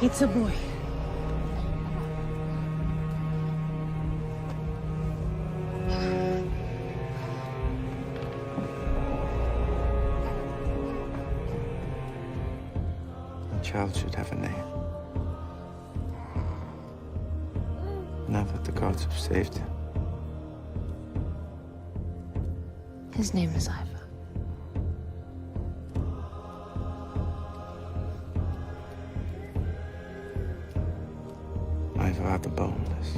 It's a boy. A child should have a name. Now that the gods have saved him. His name is Ivar. Ivar the Boneless.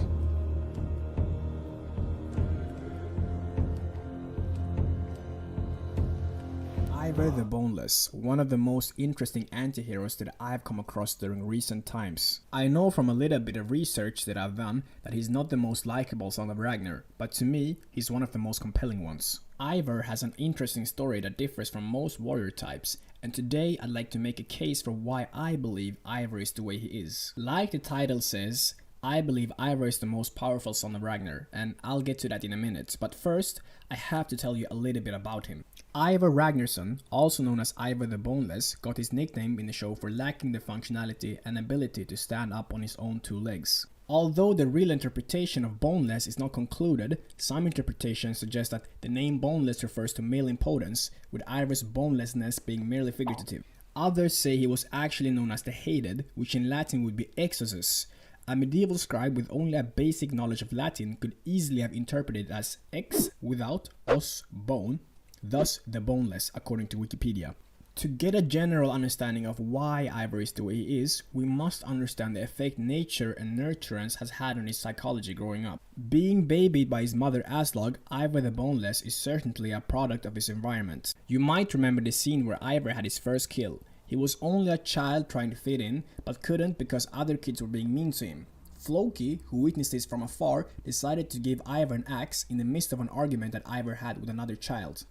Ivar the Boneless, one of the most interesting anti-heroes that I've come across during recent times. I know from a little bit of research that I've done that he's not the most likable son of Ragnar, but to me, he's one of the most compelling ones. Ivar has an interesting story that differs from most warrior types, and today I'd like to make a case for why I believe Ivar is the way he is. Like the title says, I believe Ivar is the most powerful son of Ragnar, and I'll get to that in a minute, but first, I have to tell you a little bit about him. Ivar Ragnarsson, also known as Ivar the Boneless, got his nickname in the show for lacking the functionality and ability to stand up on his own two legs. Although the real interpretation of boneless is not concluded, some interpretations suggest that the name boneless refers to male impotence, with Ivar's bonelessness being merely figurative. Others say he was actually known as the Hated, which in Latin would be exosus. A medieval scribe with only a basic knowledge of Latin could easily have interpreted it as ex without, os bone, thus the boneless, according to Wikipedia. To get a general understanding of why Ivar is the way he is, we must understand the effect nature and nurturance has had on his psychology growing up. Being babied by his mother Aslog, Ivar the Boneless is certainly a product of his environment. You might remember the scene where Ivar had his first kill. He was only a child trying to fit in, but couldn't because other kids were being mean to him. Floki, who witnessed this from afar, decided to give Ivar an axe in the midst of an argument that Ivar had with another child.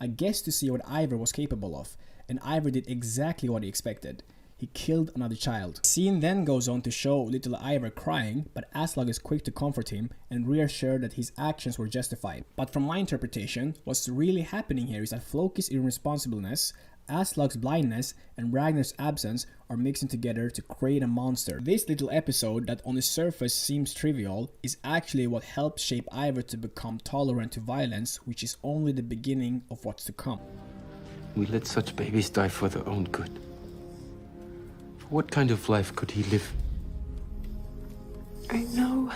I guess to see what Ivar was capable of, and Ivar did exactly what he expected. He killed another child. The scene then goes on to show little Ivar crying, but Aslog is quick to comfort him and reassure that his actions were justified. But from my interpretation, what's really happening here is that Floki's irresponsibleness, Aslog's blindness, and Ragnar's absence are mixing together to create a monster. This little episode that on the surface seems trivial is actually what helped shape Ivar to become tolerant to violence, which is only the beginning of what's to come. We let such babies die for their own good. What kind of life could he live? I know.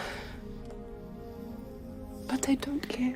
But I don't care.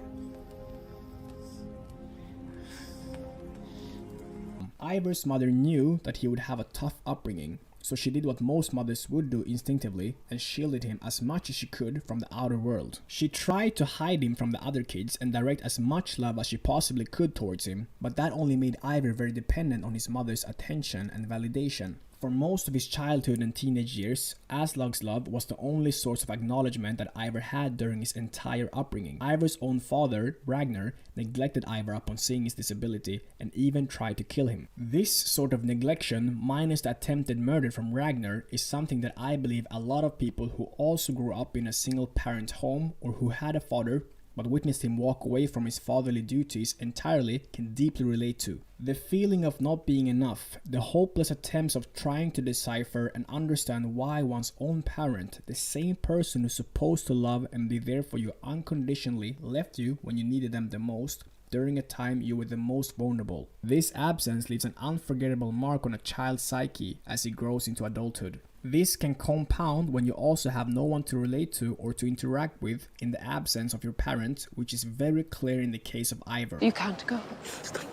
Ivar's mother knew that he would have a tough upbringing, so she did what most mothers would do instinctively and shielded him as much as she could from the outer world. She tried to hide him from the other kids and direct as much love as she possibly could towards him, but that only made Ivar very dependent on his mother's attention and validation. For most of his childhood and teenage years, Aslog's love was the only source of acknowledgement that Ivar had during his entire upbringing. Ivar's own father, Ragnar, neglected Ivar upon seeing his disability and even tried to kill him. This sort of neglection, minus the attempted murder from Ragnar, is something that I believe a lot of people who also grew up in a single parent home or who had a father but witnessed him walk away from his fatherly duties entirely can deeply relate to. The feeling of not being enough, the hopeless attempts of trying to decipher and understand why one's own parent, the same person who's supposed to love and be there for you unconditionally, left you when you needed them the most, during a time you were the most vulnerable. This absence leaves an unforgettable mark on a child's psyche as he grows into adulthood. This can compound when you also have no one to relate to or to interact with in the absence of your parent, which is very clear in the case of Ivar. You can't go. Stop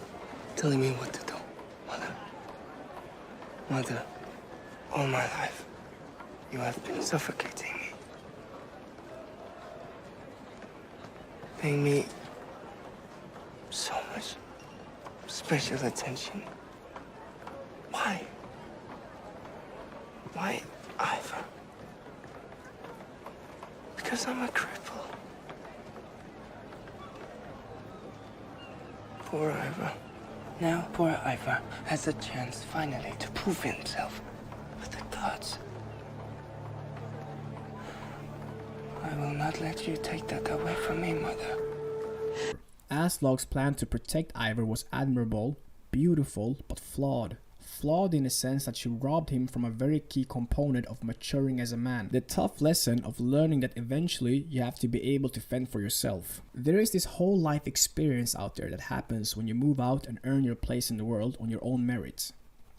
telling me what to do, Mother. Mother, all my life, you have been suffocating me. Paying me so much special attention. Why? Why, Ivar? Because I'm a cripple. Poor Ivar. Now poor Ivar has a chance finally to prove himself with the gods. I will not let you take that away from me, Mother. Aslog's plan to protect Ivar was admirable, beautiful, but flawed. flawed in the sense that she robbed him from a very key component of maturing as a man. The tough lesson of learning that eventually you have to be able to fend for yourself. There is this whole life experience out there that happens when you move out and earn your place in the world on your own merits.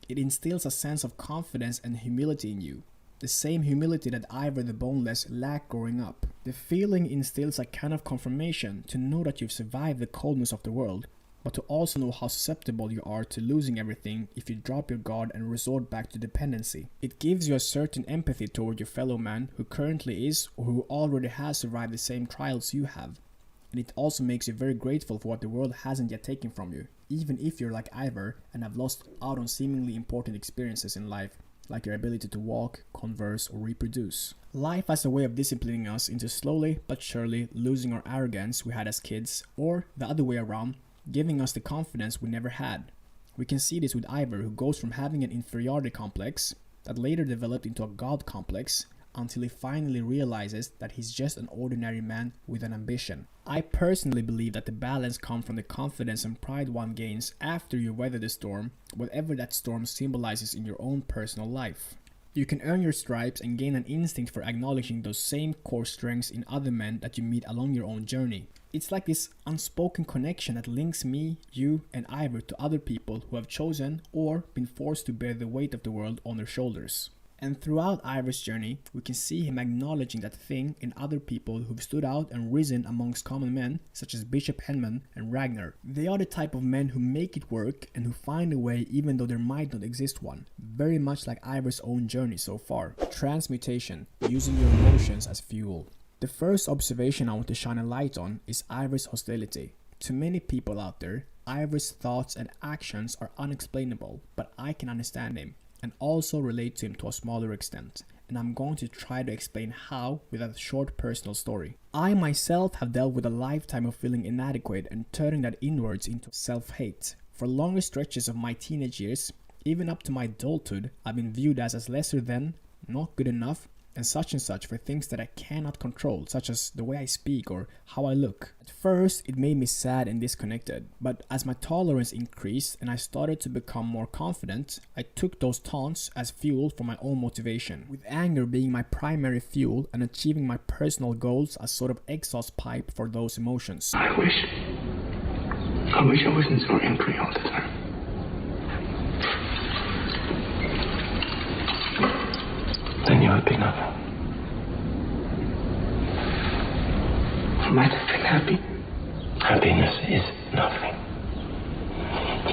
It instills a sense of confidence and humility in you. The same humility that Ivar the Boneless lacked growing up. The feeling instills a kind of confirmation to know that you've survived the coldness of the world, but to also know how susceptible you are to losing everything if you drop your guard and resort back to dependency. It gives you a certain empathy toward your fellow man who currently is or who already has survived the same trials you have. And it also makes you very grateful for what the world hasn't yet taken from you, even if you're like Ivar and have lost out on seemingly important experiences in life, like your ability to walk, converse, or reproduce. Life has a way of disciplining us into slowly but surely losing our arrogance we had as kids, or the other way around, giving us the confidence we never had. We can see this with Ivar, who goes from having an inferiority complex that later developed into a god complex until he finally realizes that he's just an ordinary man with an ambition. I personally believe that the balance comes from the confidence and pride one gains after you weather the storm, whatever that storm symbolizes in your own personal life. You can earn your stripes and gain an instinct for acknowledging those same core strengths in other men that you meet along your own journey. It's like this unspoken connection that links me, you, and Ivar to other people who have chosen or been forced to bear the weight of the world on their shoulders. And throughout Ivar's journey, we can see him acknowledging that thing in other people who've stood out and risen amongst common men, such as Bishop Henman and Ragnar. They are the type of men who make it work and who find a way even though there might not exist one. Very much like Ivar's own journey so far. Transmutation, using your emotions as fuel. The first observation I want to shine a light on is Ivar's hostility. To many people out there, Ivar's thoughts and actions are unexplainable, but I can understand him and also relate to him to a smaller extent, and I'm going to try to explain how with a short personal story. I myself have dealt with a lifetime of feeling inadequate and turning that inwards into self-hate. For longer stretches of my teenage years, even up to my adulthood, I've been viewed as lesser than, not good enough, and such for things that I cannot control, such as the way I speak or how I look. At first, it made me sad and disconnected, but as my tolerance increased and I started to become more confident, I took those taunts as fuel for my own motivation, with anger being my primary fuel and achieving my personal goals as sort of exhaust pipe for those emotions. I wish I wasn't so angry all the time. Then you would be nothing. I might have been happy. Happiness is nothing.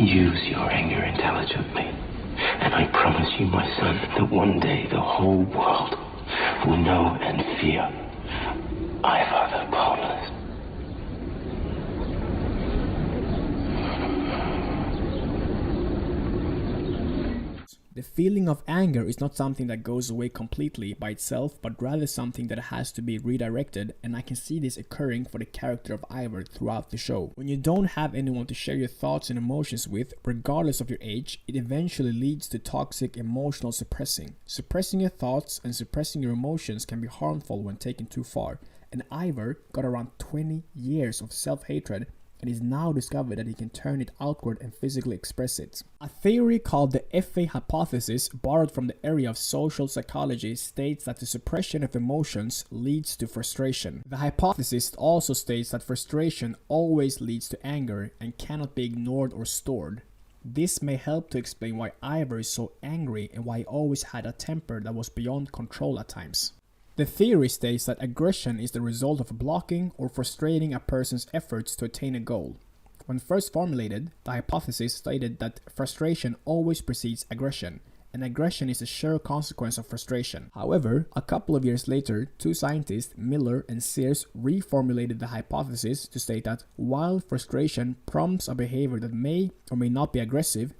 Use your anger intelligently. And I promise you, my son, that one day the whole world will know and fear Ivar the Boneless. The feeling of anger is not something that goes away completely by itself, but rather something that has to be redirected, and I can see this occurring for the character of Ivar throughout the show. When you don't have anyone to share your thoughts and emotions with, regardless of your age, it eventually leads to toxic emotional suppressing. Suppressing your thoughts and suppressing your emotions can be harmful when taken too far, and Ivar got around 20 years of self-hatred and is now discovered that he can turn it outward and physically express it. A theory called the FA hypothesis, borrowed from the area of social psychology, states that the suppression of emotions leads to frustration. The hypothesis also states that frustration always leads to anger and cannot be ignored or stored. This may help to explain why Ivar is so angry and why he always had a temper that was beyond control at times. The theory states that aggression is the result of blocking or frustrating a person's efforts to attain a goal. When first formulated, the hypothesis stated that frustration always precedes aggression, and aggression is a sure consequence of frustration. However, a couple of years later, two scientists, Miller and Sears, reformulated the hypothesis to state that while frustration prompts a behavior that may or may not be aggressive,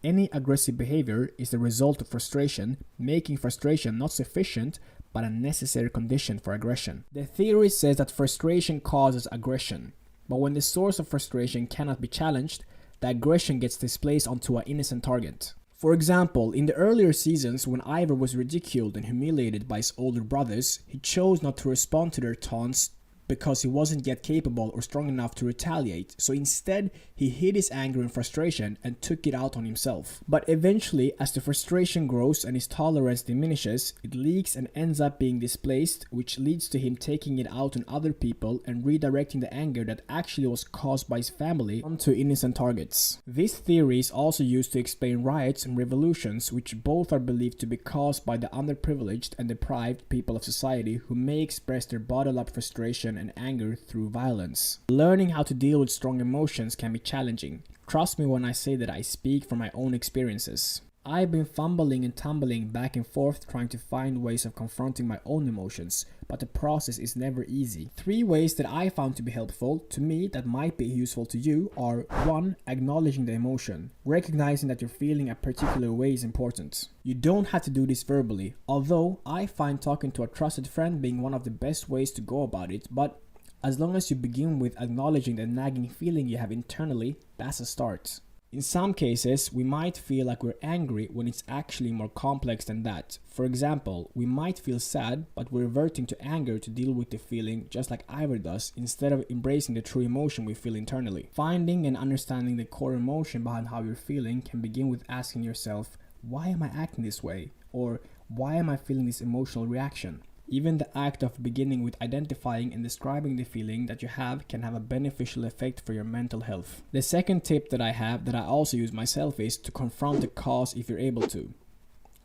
any aggressive behavior is the result of frustration, making frustration not sufficient but a necessary condition for aggression. The theory says that frustration causes aggression, but when the source of frustration cannot be challenged, the aggression gets displaced onto an innocent target. For example, in the earlier seasons when Ivar was ridiculed and humiliated by his older brothers, he chose not to respond to their taunts because he wasn't yet capable or strong enough to retaliate, so instead he hid his anger and frustration and took it out on himself. But eventually, as the frustration grows and his tolerance diminishes, it leaks and ends up being displaced, which leads to him taking it out on other people and redirecting the anger that actually was caused by his family onto innocent targets. This theory is also used to explain riots and revolutions, which both are believed to be caused by the underprivileged and deprived people of society who may express their bottled up frustration and anger through violence. Learning how to deal with strong emotions can be challenging. Trust me when I say that I speak from my own experiences. I've been fumbling and tumbling back and forth trying to find ways of confronting my own emotions, but the process is never easy. 3 ways that I found to be helpful to me that might be useful to you are: 1. Acknowledging the emotion. Recognizing that you're feeling a particular way is important. You don't have to do this verbally, although I find talking to a trusted friend being one of the best ways to go about it, but as long as you begin with acknowledging the nagging feeling you have internally, that's a start. In some cases, we might feel like we're angry when it's actually more complex than that. For example, we might feel sad, but we're reverting to anger to deal with the feeling just like Ivar does, instead of embracing the true emotion we feel internally. Finding and understanding the core emotion behind how you're feeling can begin with asking yourself, why am I acting this way? Or why am I feeling this emotional reaction? Even the act of beginning with identifying and describing the feeling that you have can have a beneficial effect for your mental health. The second tip that I have that I also use myself is to confront the cause if you're able to.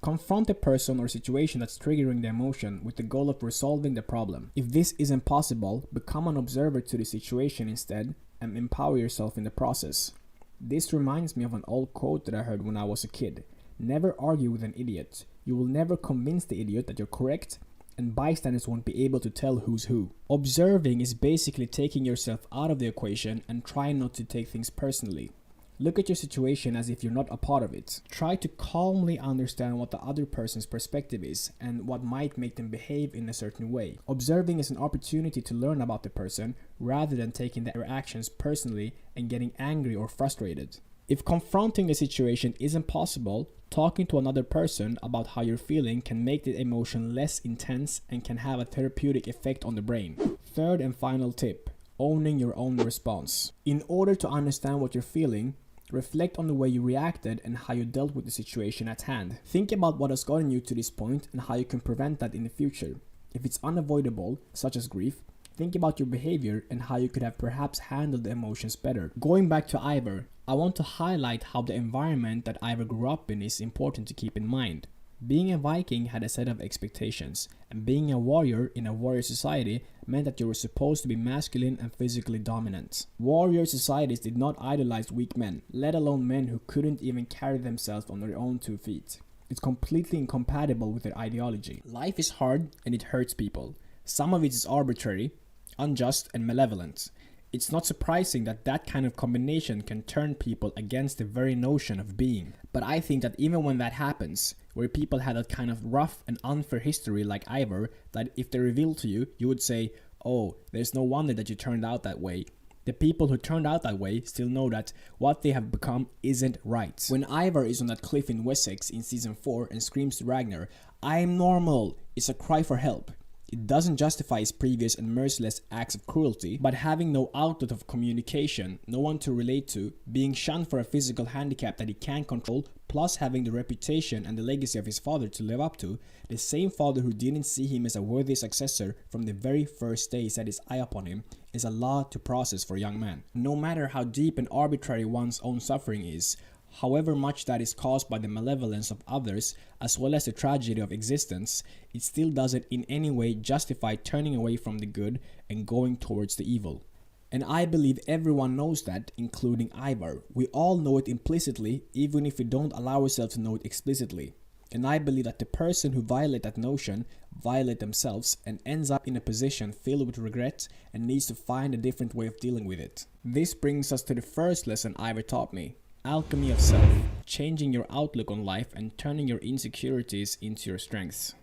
Confront the person or situation that's triggering the emotion with the goal of resolving the problem. If this isn't possible, become an observer to the situation instead and empower yourself in the process. This reminds me of an old quote that I heard when I was a kid. Never argue with an idiot. You will never convince the idiot that you're correct, and bystanders won't be able to tell who's who. Observing is basically taking yourself out of the equation and trying not to take things personally. Look at your situation as if you're not a part of it. Try to calmly understand what the other person's perspective is and what might make them behave in a certain way. Observing is an opportunity to learn about the person rather than taking their actions personally and getting angry or frustrated. If confronting the situation isn't possible, talking to another person about how you're feeling can make the emotion less intense and can have a therapeutic effect on the brain. Third and final tip: owning your own response. In order to understand what you're feeling, reflect on the way you reacted and how you dealt with the situation at hand. Think about what has gotten you to this point and how you can prevent that in the future. If it's unavoidable, such as grief, think about your behavior and how you could have perhaps handled the emotions better. Going back to Ivar, I want to highlight how the environment that Ivar grew up in is important to keep in mind. Being a Viking had a set of expectations, and being a warrior in a warrior society meant that you were supposed to be masculine and physically dominant. Warrior societies did not idolize weak men, let alone men who couldn't even carry themselves on their own 2 feet. It's completely incompatible with their ideology. Life is hard and it hurts people. Some of it is arbitrary, unjust, and malevolent. It's not surprising that that kind of combination can turn people against the very notion of being. But I think that even when that happens, where people had that kind of rough and unfair history like Ivar, that if they reveal to you, you would say, oh, there's no wonder that you turned out that way. The people who turned out that way still know that what they have become isn't right. When Ivar is on that cliff in Wessex in season 4 and screams to Ragnar, "I'm normal," it's a cry for help. It doesn't justify his previous and merciless acts of cruelty, but having no outlet of communication, no one to relate to, being shunned for a physical handicap that he can't control, plus having the reputation and the legacy of his father to live up to, the same father who didn't see him as a worthy successor from the very first day he set his eye upon him, is a lot to process for a young man. No matter how deep and arbitrary one's own suffering is, however much that is caused by the malevolence of others, as well as the tragedy of existence, it still doesn't in any way justify turning away from the good and going towards the evil. And I believe everyone knows that, including Ivar. We all know it implicitly, even if we don't allow ourselves to know it explicitly. And I believe that the person who violates that notion violate themselves and ends up in a position filled with regret and needs to find a different way of dealing with it. This brings us to the first lesson Ivar taught me. Alchemy of self, changing your outlook on life and turning your insecurities into your strengths.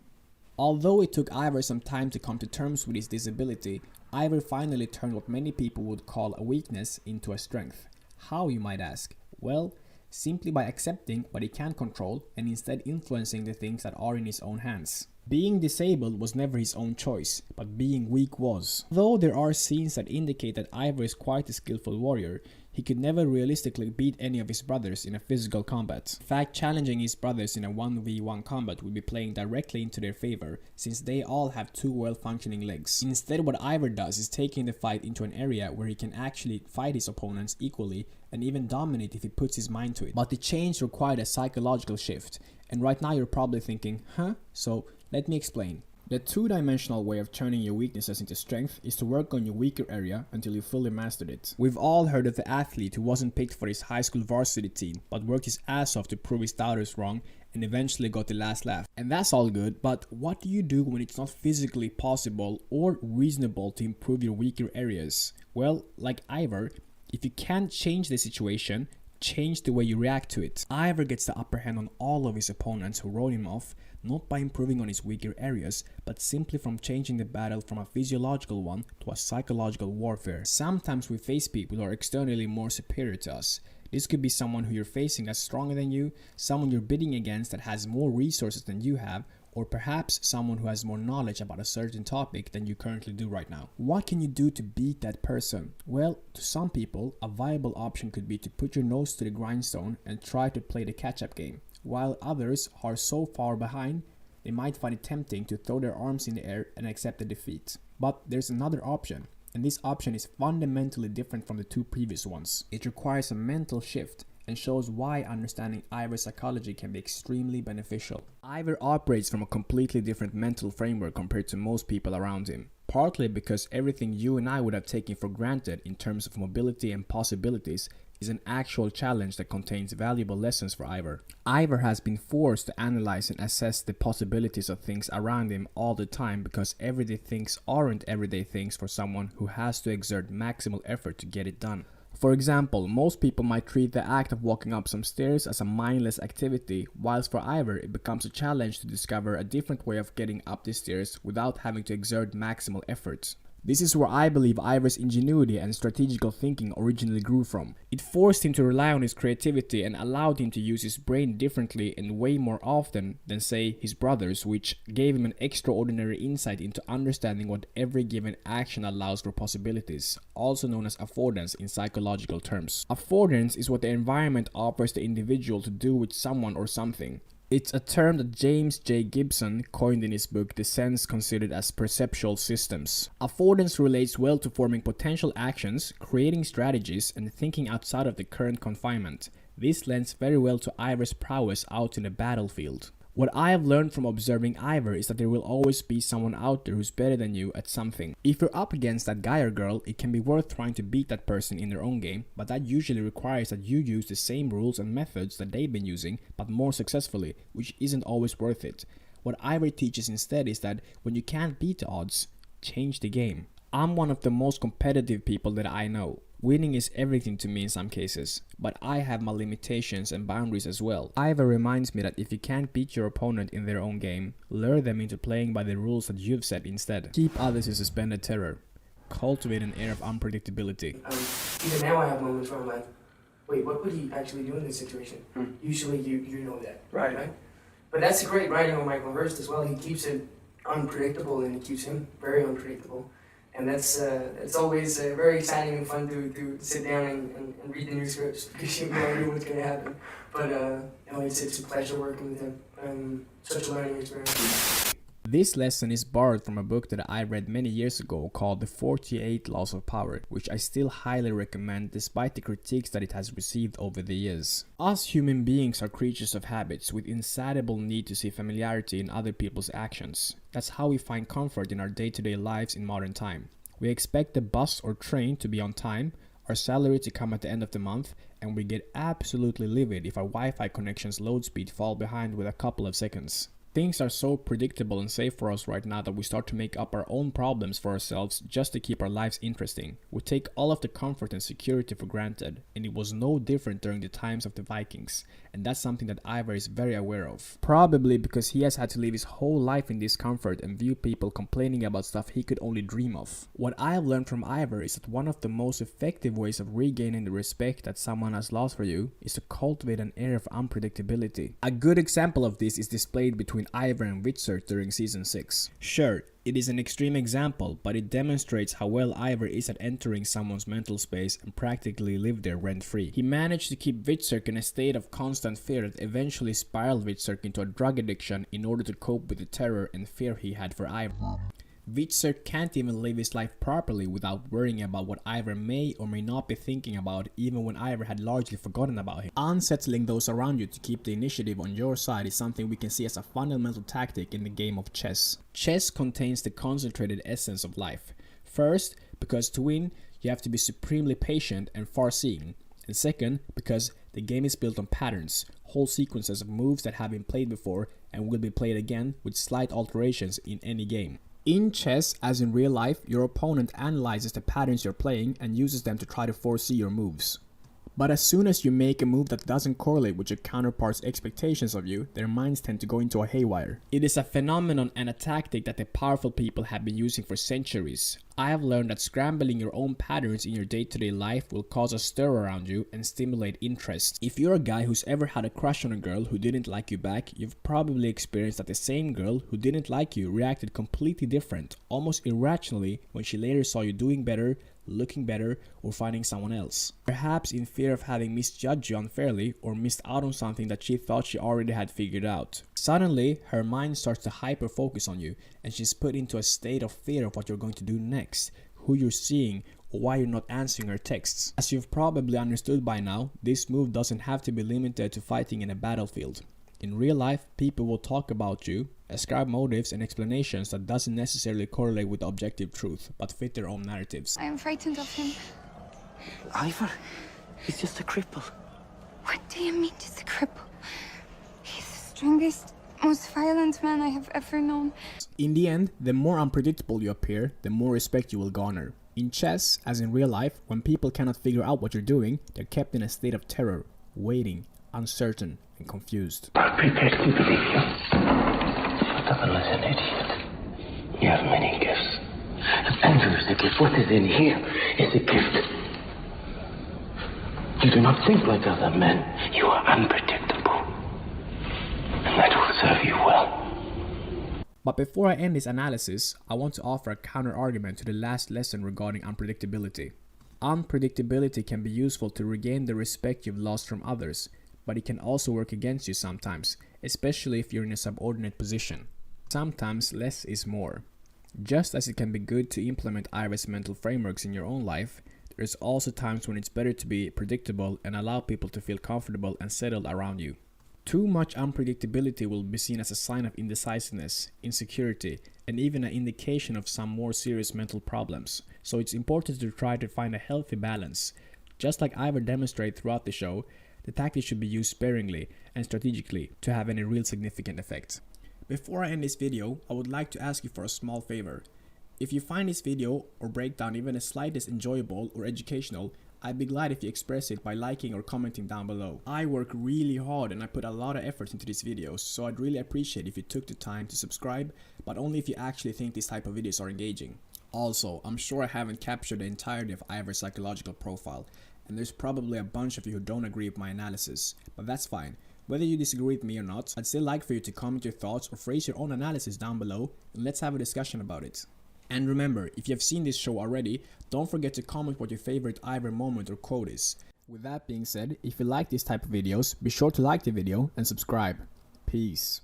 Although it took Ivar some time to come to terms with his disability, Ivar finally turned what many people would call a weakness into a strength. How, you might ask? Well, simply by accepting what he can't control and instead influencing the things that are in his own hands. Being disabled was never his own choice, but being weak was. Though there are scenes that indicate that Ivar is quite a skillful warrior, he could never realistically beat any of his brothers in a physical combat. In fact, challenging his brothers in a 1v1 combat would be playing directly into their favor, since they all have two well-functioning legs. Instead, what Ivar does is taking the fight into an area where he can actually fight his opponents equally and even dominate if he puts his mind to it. But the change required a psychological shift, and right now you're probably thinking, huh? So let me explain. The two-dimensional way of turning your weaknesses into strength is to work on your weaker area until you fully mastered it. We've all heard of the athlete who wasn't picked for his high school varsity team, but worked his ass off to prove his doubters wrong and eventually got the last laugh. And that's all good, but what do you do when it's not physically possible or reasonable to improve your weaker areas? Well, like Ivar, if you can't change the situation, change the way you react to it. Ivar gets the upper hand on all of his opponents who wrote him off, not by improving on his weaker areas, but simply from changing the battle from a physiological one to a psychological warfare. Sometimes we face people who are externally more superior to us. This could be someone who you're facing that's stronger than you, someone you're bidding against that has more resources than you have, or perhaps someone who has more knowledge about a certain topic than you currently do right now. What can you do to beat that person? Well, to some people, a viable option could be to put your nose to the grindstone and try to play the catch-up game. While others are so far behind, they might find it tempting to throw their arms in the air and accept the defeat. But there's another option, and this option is fundamentally different from the two previous ones. It requires a mental shift and shows why understanding Ivar's psychology can be extremely beneficial. Ivar operates from a completely different mental framework compared to most people around him. Partly because everything you and I would have taken for granted in terms of mobility and possibilities is an actual challenge that contains valuable lessons for Ivar. Ivar has been forced to analyze and assess the possibilities of things around him all the time because everyday things aren't everyday things for someone who has to exert maximal effort to get it done. For example, most people might treat the act of walking up some stairs as a mindless activity, whilst for Ivar it becomes a challenge to discover a different way of getting up the stairs without having to exert maximal effort. This is where I believe Ivar's ingenuity and strategical thinking originally grew from. It forced him to rely on his creativity and allowed him to use his brain differently and way more often than, say, his brothers, which gave him an extraordinary insight into understanding what every given action allows for possibilities, also known as affordance in psychological terms. Affordance is what the environment offers the individual to do with someone or something. It's a term that James J. Gibson coined in his book The Sense Considered as Perceptual Systems. Affordance relates well to forming potential actions, creating strategies, and thinking outside of the current confinement. This lends very well to Ivar's prowess out in the battlefield. What I have learned from observing Ivar is that there will always be someone out there who's better than you at something. If you're up against that guy or girl, it can be worth trying to beat that person in their own game, but that usually requires that you use the same rules and methods that they've been using, but more successfully, which isn't always worth it. What Ivar teaches instead is that when you can't beat the odds, change the game. I'm one of the most competitive people that I know. Winning is everything to me in some cases, but I have my limitations and boundaries as well. Ivar reminds me that if you can't beat your opponent in their own game, lure them into playing by the rules that you've set instead. Keep others in suspended terror. Cultivate an air of unpredictability. Even now I have moments where I'm like, wait, what would he actually do in this situation? Usually you know that, right? But that's the great writing of Michael Hurst as well. He keeps it unpredictable and it keeps him very unpredictable. And that's it's always very exciting and fun to sit down and read the new scripts because you never know what's going to happen. But it's a pleasure working with him. Such a learning experience. This lesson is borrowed from a book that I read many years ago called The 48 Laws of Power, which I still highly recommend despite the critiques that it has received over the years. Us human beings are creatures of habits with insatiable need to see familiarity in other people's actions. That's how we find comfort in our day-to-day lives in modern time. We expect the bus or train to be on time, our salary to come at the end of the month, and we get absolutely livid if our Wi-Fi connection's load speed fall behind with a couple of seconds. Things are so predictable and safe for us right now that we start to make up our own problems for ourselves just to keep our lives interesting. We take all of the comfort and security for granted, and it was no different during the times of the Vikings, and that's something that Ivar is very aware of. Probably because he has had to live his whole life in discomfort and view people complaining about stuff he could only dream of. What I have learned from Ivar is that one of the most effective ways of regaining the respect that someone has lost for you is to cultivate an air of unpredictability. A good example of this is displayed between Ivar and Witzer during season 6. Sure, it is an extreme example, but it demonstrates how well Ivar is at entering someone's mental space and practically live there rent-free. He managed to keep Witzer in a state of constant fear that eventually spiraled Witzer into a drug addiction in order to cope with the terror and fear he had for Ivar. Witzer can't even live his life properly without worrying about what Ivar may or may not be thinking about, even when Ivar had largely forgotten about him. Unsettling those around you to keep the initiative on your side is something we can see as a fundamental tactic in the game of chess. Chess contains the concentrated essence of life. First, because to win, you have to be supremely patient and far-seeing. And second, because the game is built on patterns, whole sequences of moves that have been played before and will be played again with slight alterations in any game. In chess, as in real life, your opponent analyzes the patterns you're playing and uses them to try to foresee your moves. But as soon as you make a move that doesn't correlate with your counterpart's expectations of you, their minds tend to go into a haywire. It is a phenomenon and a tactic that the powerful people have been using for centuries. I have learned that scrambling your own patterns in your day-to-day life will cause a stir around you and stimulate interest. If you're a guy who's ever had a crush on a girl who didn't like you back, you've probably experienced that the same girl who didn't like you reacted completely different, almost irrationally, when she later saw you doing better, looking better, or finding someone else. Perhaps in fear of having misjudged you unfairly or missed out on something that she thought she already had figured out. Suddenly, her mind starts to hyper-focus on you, and she's put into a state of fear of what you're going to do next, who you're seeing, or why you're not answering her texts. As you've probably understood by now, this move doesn't have to be limited to fighting in a battlefield. In real life, people will talk about you, ascribe motives and explanations that doesn't necessarily correlate with objective truth, but fit their own narratives. I am frightened of him. Ivar, he's just a cripple. What do you mean he's a cripple? He's the strongest, most violent man I have ever known. In the end, the more unpredictable you appear, the more respect you will garner. In chess, as in real life, when people cannot figure out what you're doing, they're kept in a state of terror, waiting, uncertain, and confused. I'm prepared to believe you. Shut up and listen, idiot. You have many gifts. Anger is a gift. What is in here is a gift. You do not think like other men. You are unpredictable. And that will serve you well. But before I end this analysis, I want to offer a counter-argument to the last lesson regarding unpredictability. Unpredictability can be useful to regain the respect you've lost from others, but it can also work against you sometimes, especially if you're in a subordinate position. Sometimes less is more. Just as it can be good to implement Ivar's mental frameworks in your own life, there's also times when it's better to be predictable and allow people to feel comfortable and settled around you. Too much unpredictability will be seen as a sign of indecisiveness, insecurity, and even an indication of some more serious mental problems, so it's important to try to find a healthy balance. Just like Ivar demonstrated throughout the show, the tactics should be used sparingly and strategically to have any real significant effect. Before I end this video, I would like to ask you for a small favor. If you find this video or breakdown even the slightest enjoyable or educational, I'd be glad if you express it by liking or commenting down below. I work really hard and I put a lot of effort into these videos, so I'd really appreciate if you took the time to subscribe, but only if you actually think these type of videos are engaging. Also, I'm sure I haven't captured the entirety of Ivar's psychological profile, and there's probably a bunch of you who don't agree with my analysis, but that's fine. Whether you disagree with me or not, I'd still like for you to comment your thoughts or phrase your own analysis down below, and let's have a discussion about it. And remember, if you have seen this show already, don't forget to comment what your favorite Ivar moment or quote is. With that being said, if you like this type of videos, be sure to like the video and subscribe. Peace.